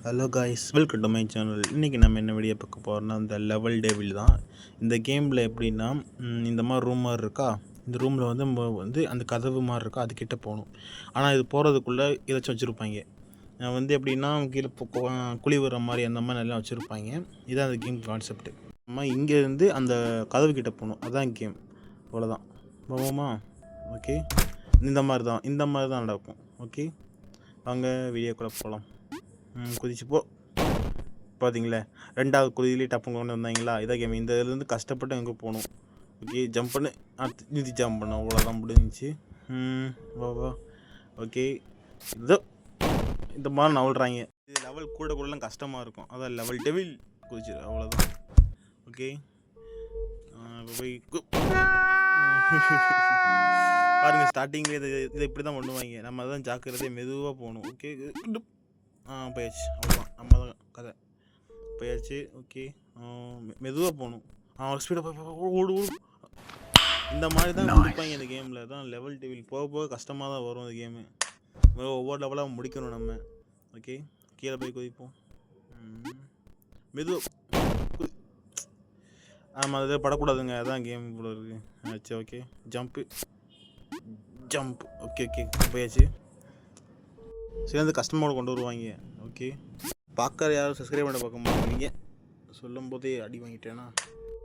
Hello guys, welcome to my channel. இன்றைக்கி நம்ம என்ன வீடியோ பார்க்க போகிறோம்னா, இந்த லெவல் டெவில் தான். இந்த கேமில் எப்படின்னா, இந்த மாதிரி ரூம் மாதிரி இருக்கா, இந்த ரூமில் வந்து நம்ம வந்து அந்த கதவு மாதிரி இருக்கா, அதுக்கிட்ட போகணும். ஆனால் இது போகிறதுக்குள்ளே ஏதாச்சும் வச்சுருப்பாங்க. வந்து எப்படின்னா கீழே குழி வர மாதிரி அந்த மாதிரி நல்லா வச்சுருப்பாங்க. இதுதான் அந்த கேம் கான்செப்ட். நம்ம இங்கேருந்து அந்த கதவு கிட்டே போகணும், அதுதான் கேம். அவ்வளோதான். போவோமா? ஓகே. இந்த மாதிரி தான் நடக்கும். ஓகே, வாங்க வீடியோக்குள்ளே போகலாம். குதிச்சு போ. பார்த்தீங்களே, 2வது குதியிலே டப்புன்னு கொண்டு வந்தாங்களா, இதான் கேம். இந்த இதுலேருந்து கஷ்டப்பட்டு அங்கே போகணும். ஓகே, ஜம்ப் பண்ணு, அடுத்து ஜம்ப் பண்ண, அவ்வளோதான் முடிஞ்சிச்சு. வா. ஓகே, இதோ இந்த மாதிரி நவல்றாங்க. இது லெவல் கூடலாம் கஷ்டமாக இருக்கும். அதான் லெவல் டெவில் குதிச்சிரு, அவ்வளோதான். ஓகே, போய் பாருங்க, ஸ்டார்டிங்கில் இதை இப்படி தான் பண்ணுவாங்க. நம்ம அதான் ஜாக்கிரதையாக மெதுவாக போகணும். ஓகே, போயாச்சு, அவ்வளோதான். நம்ம தான் கதை போயாச்சு. ஓகே, மெதுவாக போகணும். ஒரு ஸ்பீடாக ஓடு. இந்த மாதிரி தான் கொடுப்பாங்க இந்த கேமில். தான் லெவல் டெவில். போக கஷ்டமாக தான் வரும் இந்த கேமு. ஒவ்வொரு லெவலாக முடிக்கணும் நம்ம. ஓகே, கீழே போய் குதிப்போம். மெதுவாக ஆமாம், அது படக்கூடாதுங்க, அதான் கேம் கூட இருக்குது. ஆச்சு. Okay, jump. ஓகே போயாச்சு. சேர்ந்து கஸ்டமரோட கொண்டு வருவாங்க. ஓகே, பார்க்குற யாரும் சப்ஸ்கிரைப் பண்ணிட்டு பார்க்க மாட்டேங்கிறீங்க. சொல்லும் போதே அடி வாங்கிட்டேன்னா,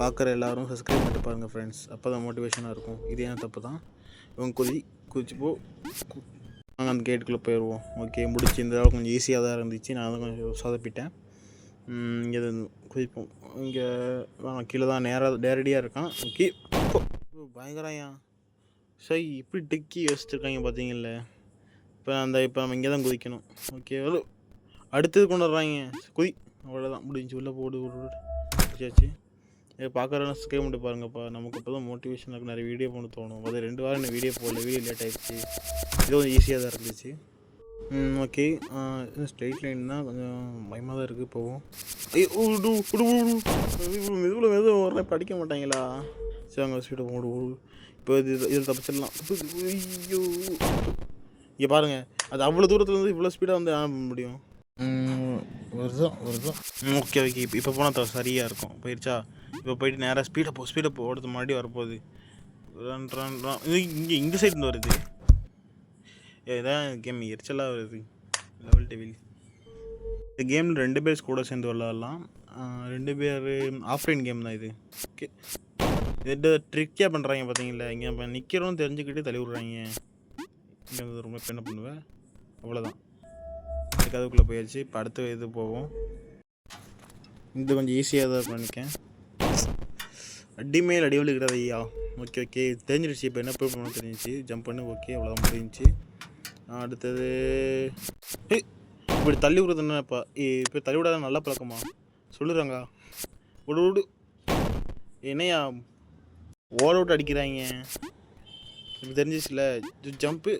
பார்க்குற எல்லோரும் சப்ஸ்கிரைப் பண்ணிட்டு பாருங்கள் ஃப்ரெண்ட்ஸ். அப்போ தான் மோட்டிவேஷனாக இருக்கும். இது ஏன் தப்பு தான். இவங்க குதிச்சுப்போ நாங்கள் அந்த கேட்டுக்குள்ளே போயிடுவோம். ஓகே, முடிச்சு. இந்த அளவுக்கு கொஞ்சம் ஈஸியாக தான் இருந்துச்சு. நான் தான் கொஞ்சம் சொதப்பிட்டேன். இங்கே குதிப்போம். இங்கே கீழே தான் நேரடியாக இருக்கான். ஓகே, பயங்கரம். சரி, இப்படி டிக்கி வச்சுருக்காங்க பார்த்தீங்கள. இப்போ நம்ம இங்கே தான் குதிக்கணும். ஓகே, அடுத்தது கொண்டு வர்றாங்க. அவ்வளோதான், முடிஞ்சு. உள்ளே போடு முடிச்சாச்சு. பார்க்குறவங்க சப்ஸ்கிரைப் பண்ணிட்டு பாருங்கப்பா. நமக்கு இப்போ தான் மோட்டிவேஷனுக்கு நிறைய வீடியோ போட தோணும். அது 2 வாரம் என்ன வீடியோ லேட் ஆகிடுச்சு. இது கொஞ்சம் ஈஸியாக தான் இருந்துச்சு. ஓகே, ஸ்ட்ரெயிட் லைன் தான் கொஞ்சம் பயமாக தான் இருக்குது. போவோம். மெதுவில் வரேன், படிக்க மாட்டாங்களா? சரி, அங்கே ஸ்பீடை ஓடு. இப்போ இதில் தப்பிச்சிடலாம். ஐயோ, இங்கே பாருங்கள், அது அவ்வளோ தூரத்துலேருந்து இவ்வளோ ஸ்பீடாக வந்து ஆன முடியும். வருதம். ஓகே, இப்போ போனால் சரியாக இருக்கும். போயிடுச்சா? இப்போ போயிட்டு நேராக ஸ்பீடை ஓடுறது மறுபடியும் வரப்போகுது. இந்த சைடு வருது. இதான் கேம் எரிச்சலாக வருது. Level devil. இந்த கேமில் 2 பேர் கூட சேர்ந்து விளாட்லாம். 2 பேர் ஆஃப்லைன் கேம் தான் இது. ஓகே, இது ட்ரிக்கியாக பண்ணுறாங்க பார்த்தீங்களா. இங்கே இப்போ நிற்கிறோன்னு தெரிஞ்சுக்கிட்டு தள்ளி விட்றாங்க. இங்கே ரொம்ப என்ன பண்ணுவேன், அவ்வளோதான். இந்த கதவுக்குள்ளே போயாச்சு. இப்போ அடுத்த இது போவோம். இது கொஞ்சம் ஈஸியாக தான் இருக்கும் நினைக்கேன். அடிமேல் அடிவலி கிடையாது ஐயா. ஓகே, தெரிஞ்சிடுச்சு. இப்போ என்ன ப்ரூவ் பண்ண தெரிஞ்சிச்சு. ஜம்ப் பண்ணு. ஓகே, அவ்வளோதான் முடிஞ்சிச்சு. அடுத்தது இப்படி தள்ளி விடுறது என்னப்பா? இப்போ தள்ளி விடாத நல்ல பழக்கமா சொல்லுறாங்க. விடு. என்னையா ஓட விட்டு அடிக்கிறாங்க? இப்போ தெரிஞ்சிச்சுல. ஜம்ப்பு,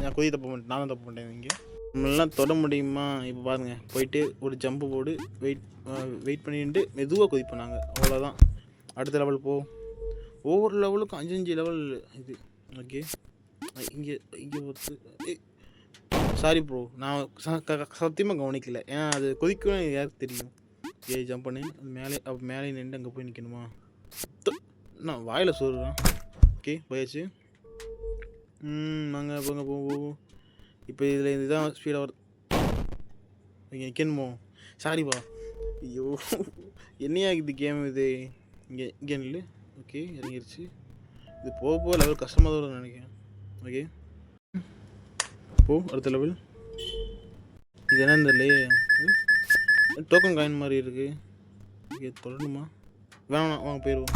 நான் தப்பு பண்ணிட்டேன். நான் தான் தப்பு பண்ணிட்டேன். இங்கே நம்மளாம் தொட முடியுமா? இப்போ பாருங்கள், போயிட்டு ஒரு ஜம்ப்பு போடு. வெயிட் பண்ணிட்டு மெதுவாக குதிப்போம் நாங்கள். அவ்வளோதான். அடுத்த லெவல் போ. ஒவ்வொரு லெவலுக்கும் 5 லெவல் இது. ஓகே, இங்கே ஒருத்து. சாரி ப்ரோ, நான் சத்தியமாக கவனிக்கல. ஏன்னா அது கொதிக்கணும் யாருக்கு தெரியும். ஜம்ப் பண்ணி மேலே நின்று அங்கே போய் நிற்கணுமா? நான் வாயில் சொல்கிறேன். ஓகே, போயாச்சு. நாங்கள் போவோம். இப்போ இதில் இதுதான் ஸ்பீடாக வருது. இங்கே நிற்கணுமோ? சாரிப்பா. ஐயோ, என்னையா இது கேம் இது? இங்கே நில்லு. ஓகே, இறங்கிருச்சு. இது போக லெவல் கஷ்டமாக தான் வரும்னு நினைக்கிறேன். ஓகே, அடுத்த லெவல். இது என்ன தெரியலையே, டோக்கன் காயின் மாதிரி இருக்குது. ஓகே, தொடரணுமா? வேணாம், வாங்க போயிடுவோம்.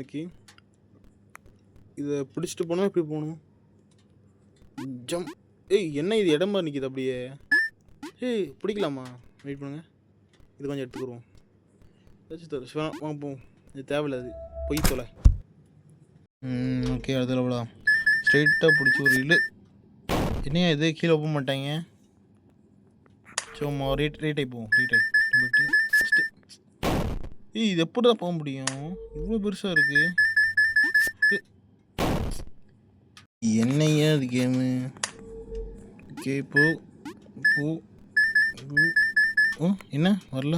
ஓகே, இதை பிடிச்சிட்டு போனால் எப்படி போகணும்? என்ன இது இடமா நிற்கிது அப்படியே? பிடிக்கலாமா? வெயிட் பண்ணுங்கள், இது கொஞ்சம் எடுத்துக்கிடுவோம். வாங்க போவோம். இது தேவையில்லாது, பொய் தொலை. ஓகே, அடுத்த லெவலா? ஸ்ட்ரெயிட்டாக பிடிச்சி ஒரு என்னையா இது கீழே போக மாட்டாங்க. சும்மா ரீட்டை போவோம். பட்டு ஃபஸ்ட்டு இது எப்படி தான் போக முடியும்? இவ்வளோ பெருசாக இருக்குது. என்னையா அது கேமு? ஓகே, இப்போது ஓ ஓ என்ன வரல?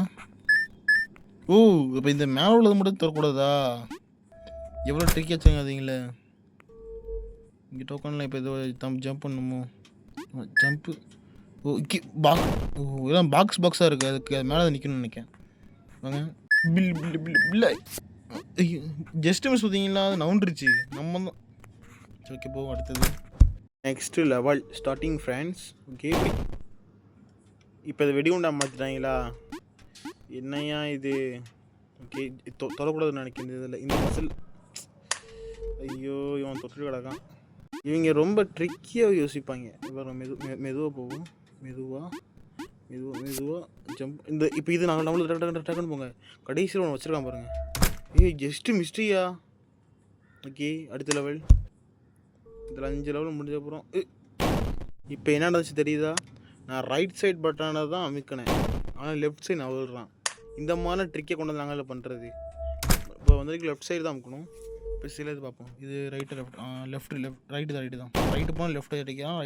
ஓ இப்போ இந்த மேலே உள்ளது மட்டும் தரக்கூடாதா? எவ்வளோ ட்ரிக்கி வச்சாங்க அதுங்களே. இங்கே டோக்கன்லாம் இப்போ ஏதோ ஜம்ப் பண்ணணுமோ? ஜம்ப்பு. ஓ பாக்ஸ். ஓ இதெல்லாம் பாக்ஸாக இருக்குது. அதுக்கு அது மேலே நிற்கணும்னு நினைக்கிறேன். வாங்க. பில் பில் பில் பில்ல. ஜஸ்ட் மிஸ் பார்த்தீங்களா? அது நவுண்டுருச்சு. நம்ம தான். ஓகே போ அடுத்தது. Next level starting friends. Okay இப்போ இது வெடிகுண்டா மாற்றிட்டாங்களா? என்னையா இது? ஓகே தொடக்கூடாதுன்னு நினைக்கிறேன் இதில். இந்த மசில் ஐயோ இவன் தொட்டு கிடக்கான். இவங்க ரொம்ப ட்ரிக்கியாக யோசிப்பாங்க. இவங்க மெதுவாக போகும். மெதுவாக ஜம்ப். இந்த இப்போ இது நாங்கள் நம்மளுக்கு டக்குன்னு போங்க. கடைசியில் ஒன்று வச்சுருக்கான் பாருங்கள். ஏய் ஜஸ்ட்டு மிஸ்ட்ரியா. ஓகே அடுத்த லெவல். இதில் 5 லெவல் முடிஞ்ச அப்புறம் இப்போ என்ன நடந்துச்சு தெரியுதா? நான் ரைட் சைட் பட்டனை தான் அமுக்கினேன், ஆனால் லெஃப்ட் சைடு நவல்றான். இந்த மாதிரி ட்ரிக்கை கொண்டு வந்து நாங்கள் பண்ணுறது. இப்போ வந்து லெஃப்ட் சைடு தான் அமுக்கணும். இப்போ சில இது பார்ப்போம். இது ரைட்டு லெஃப்ட் ரைட்டு தான். ரைட்டு போனால் லெஃப்ட் அடிக்கிறான்,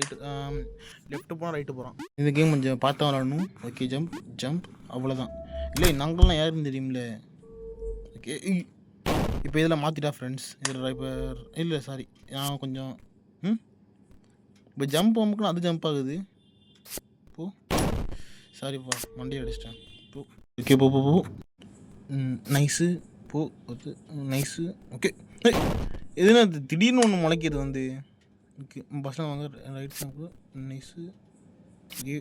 லெஃப்ட்டு போனால் ரைட்டு போகிறான். இந்த கேம் கொஞ்சம் பார்த்தா விளாடணும். ஓகே ஜம்ப் அவ்வளோதான். இல்லை நாங்கள்லாம் யாருன்னு தெரியும்ல. ஓகே இப்போ இதில் மாற்றிட்டா ஃப்ரெண்ட்ஸ். இதில் இப்போ இல்லை சாரி நான் கொஞ்சம் இப்போ ஜம்ப் அமுக்குனா அது ஜம்ப் ஆகுது. போ சாரிப்பா மண்டையை அடிச்சிட்டேன். போ ஓகே போ நைஸு போ நைஸு. ஓகே எதுனா திடீர்னு ஒன்று முளைக்கிறது வந்து. ஓகே பஸ்ஸில் வாங்க ரைட் ஜம்ப்பு நைஸு. ஓகே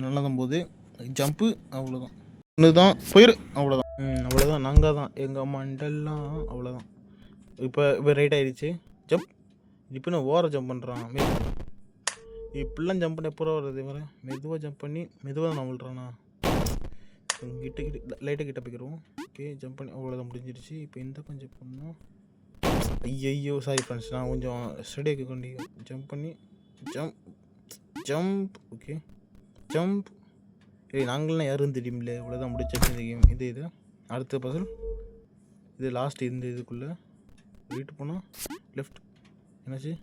நல்லா தான் போகுது. ஜம்ப்பு அவ்வளோதான். ஒன்று தான் போயிரு அவ்வளோதான். அவ்வளோதான். நாங்கள் தான் எங்கள் மண்டெல்லாம் அவ்வளோதான். இப்போ ரைட் ஆகிடுச்சு. ஜம்ப். இப்போ நான் ஓவராக ஜம்ப் பண்ணுறான். இப்படிலாம் ஜம்ப் பண்ணி எப்போ வருது? வர மெதுவாக ஜம்ப் பண்ணி மெதுவாக தான் நான் விழுறானா. கிட்ட லைட்டாக போய்க்கிறோம். ஓகே ஜம்ப் பண்ணி அவ்வளோதான் முடிஞ்சிருச்சு. இப்போ இந்த கொஞ்சம் பண்ணோம். ஐயோ சாரி ஃப்ரெண்ட்ஸ், நான் கொஞ்சம் ஸ்டடியாக கொண்டு ஜம்ப் பண்ணி ஜம்ப். Okay jump. நாங்களாம் யாரும் தெரியுமில்ல. இவ்வளோதான் முடிச்சாச்சு இந்த கேம். இது அடுத்த பசல். இது லாஸ்ட். இந்த இதுக்குள்ளே வீட்டு போனால் லெஃப்ட். என்னாச்சு?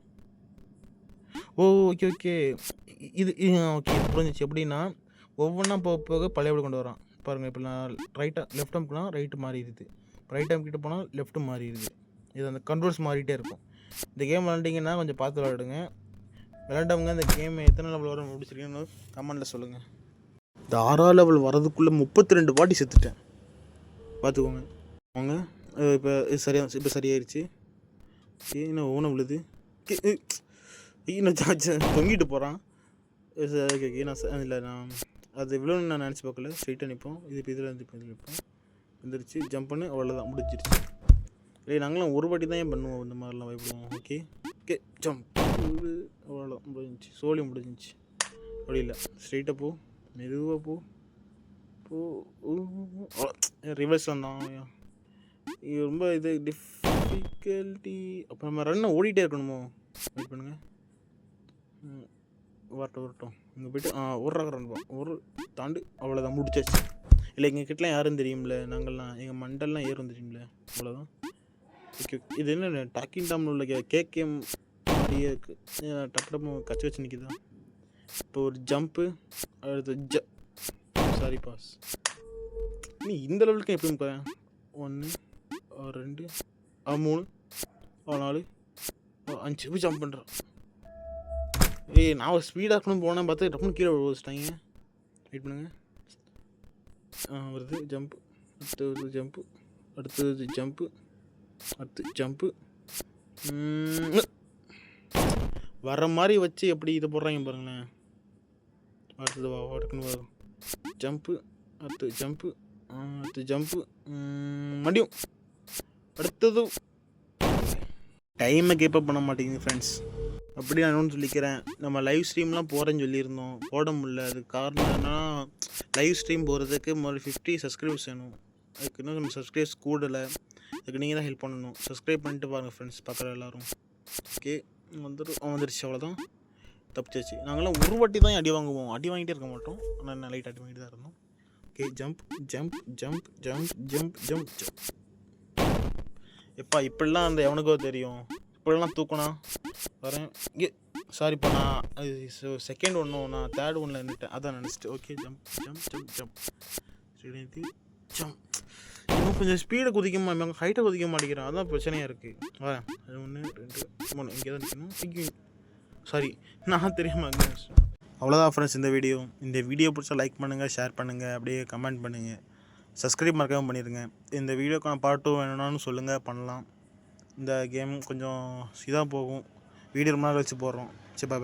ஓ ஓகே இது ஓகே புரிஞ்சிச்சு. எப்படின்னா ஒவ்வொன்றா போக பழைய எப்படி கொண்டு வரான் பாருங்கள். இப்போ நான் லெஃப்ட் அமுக்குனா ரைட்டு மாறிடுது, ரைட் அமுக்கிட்டு போனால் லெஃப்ட்டு மாறிடுது. இது அந்த கண்ட்ரோல்ஸ் மாறிட்டே இருக்கும். இந்த கேம் விளாண்டிங்கன்னா கொஞ்சம் பார்த்து விளாடுங்க. விளாண்டவங்க இந்த கேம் எத்தனை லெவல் வர முடிச்சிருக்கீங்கன்னு கமெண்டில் சொல்லுங்கள். இந்த 6ஆம் லெவல் வரதுக்குள்ளே 32 வாட்டி செத்துட்டேன் பார்த்துக்கோங்க. அவங்க இப்போ சரியாயிருச்சு. என்ன ஓனம் விழுது. தொங்கிட்டு போகிறான். நான் இல்லை நான் அது விழுன்னு நான் நினச்சி பார்க்கல. ஸ்ட்ரைட்டாக நிற்போம். இது இப்போ இதில் நிற்போம். வந்துருச்சு ஜம்ப் பண்ணு அவ்வளோதான் முடிஞ்சிருச்சு. இல்லை நாங்களாம் ஒரு வாட்டி தான் ஏன் பண்ணுவோம் இந்த மாதிரிலாம் பயப்படுவோம். ஓகே ஜம்ப் அவ்வளோ முடிஞ்சிச்சு. சோழி முடிஞ்சிச்சு. அப்படி இல்லை ஸ்ட்ரைட்டாக போ, மெதுவாக போ ரிவர்ஸ் வந்தான். இது ரொம்ப இது டிஃபிகல்ட்டி. அப்போ நம்ம ரன்னை ஓடிட்டே இருக்கணுமோ? வெயிட் பண்ணுங்கள். வரட்டும் இங்கே போய்ட்டு ரன் ஒரு தாண்டு அவ்வளோதான் முடிச்சாச்சு. இல்லை எங்கள் கிட்டலாம் யாரும் தெரியும்ல. நாங்கள்லாம் எங்கள் மண்டல்லாம் ஏறும் தெரியும்ல. அவ்வளோதான். ஓகே இது என்ன டாக்கிங் டாமில் உள்ள கேம் மாதிரியே இருக்குது. டப்பு கச்சி வச்சு நிற்கிதா. இப்போ ஒரு ஜம்ப்பு அடுத்து சாரி பாஸ். நீ இந்த லெவலுக்கு எப்பயும் போகிறேன். 1 2 3 4 5 போய் ஜம்ப் பண்ணுறேன். நான் ஒரு ஸ்பீடாக இருக்கணும் போனேன் பார்த்து டப்புன்னு கீழே வச்சுட்டாங்க. வெயிட் பண்ணுங்க. வருது ஜம்ப்பு. அடுத்தது ஜம்ப்பு. அடுத்து ஜம்ப்பு. வர மாதிரி வச்சு எப்படி இதை போடுறாங்க பாருங்களேன். அடுத்தது டக்குன்னு வரும் ஜம்ப்பு. அடுத்து ஜம்ப்பு. மடியும் அடுத்தது டைமை கீப்பப் பண்ண மாட்டேங்குது ஃப்ரெண்ட்ஸ். அப்படி நான் இன்னொன்று சொல்லிக்கிறேன். நம்ம லைவ் ஸ்ட்ரீம்லாம் போகிறேன்னு சொல்லியிருந்தோம், போட முடியல. அதுக்கு காரணம் என்னன்னா லைவ் ஸ்ட்ரீம் போகிறதுக்கு முதல்ல 50 சப்ஸ்கிரைப்ஸ் வேணும். அதுக்கு இன்னும் நம்ம சப்ஸ்கிரைப்ஸ் கூடலை. அதுக்கு நீங்கள் தான் ஹெல்ப் பண்ணணும். சப்ஸ்கிரைப் பண்ணிட்டு பாருங்கள் ஃப்ரெண்ட்ஸ், பார்க்குற எல்லோரும். ஓகே வந்துருச்சு அவ்வளோதான். தப்பிச்சாச்சு. நாங்களாம் ஒரு வாட்டி தான் அடி வாங்குவோம், அடி வாங்கிட்டே இருக்க மாட்டோம். ஆனால் நான் லைட் அடி வாங்கிட்டு தான் இருந்தோம். Okay jump. எப்பா இப்படிலாம் அந்த எவனுக்கோ தெரியும். இப்படிலாம் தூக்கணும் வரேன். இங்கே சாரிப்பா நான் செகண்ட் ஒன்றும் நான் தேர்ட் ஒன்றில் நின்றுட்டேன், அதான் நினச்சிட்டு. Okay, jump jump jump jump Srinidhi jump. இன்னும் கொஞ்சம் ஸ்பீடை குதிக்க ஹைட்டை குதிக்க மாட்டேங்கிறான், அதான் பிரச்சனையாக இருக்குது. வரேன், 1 2 3 இங்கே தான் நிற்கணும். சாரி, நான் தெரியாமல் இருந்தேன். அவ்வளோதான் ஃப்ரெண்ட்ஸ் இந்த வீடியோ பிடிச்சா லைக் பண்ணுங்கள், ஷேர் பண்ணுங்கள், அப்படியே கமெண்ட் பண்ணுங்கள், சப்ஸ்கிரைப் மறக்காமல் பண்ணிடுங்க. இந்த வீடியோக்கான பார்ட் 2 வேணும்னாலும் சொல்லுங்கள், பண்ணலாம். இந்த கேம் கொஞ்சம் இதாக போகும், வீடியோ ரொம்ப நாள் வச்சு போடுறோம். சரி, பாய்.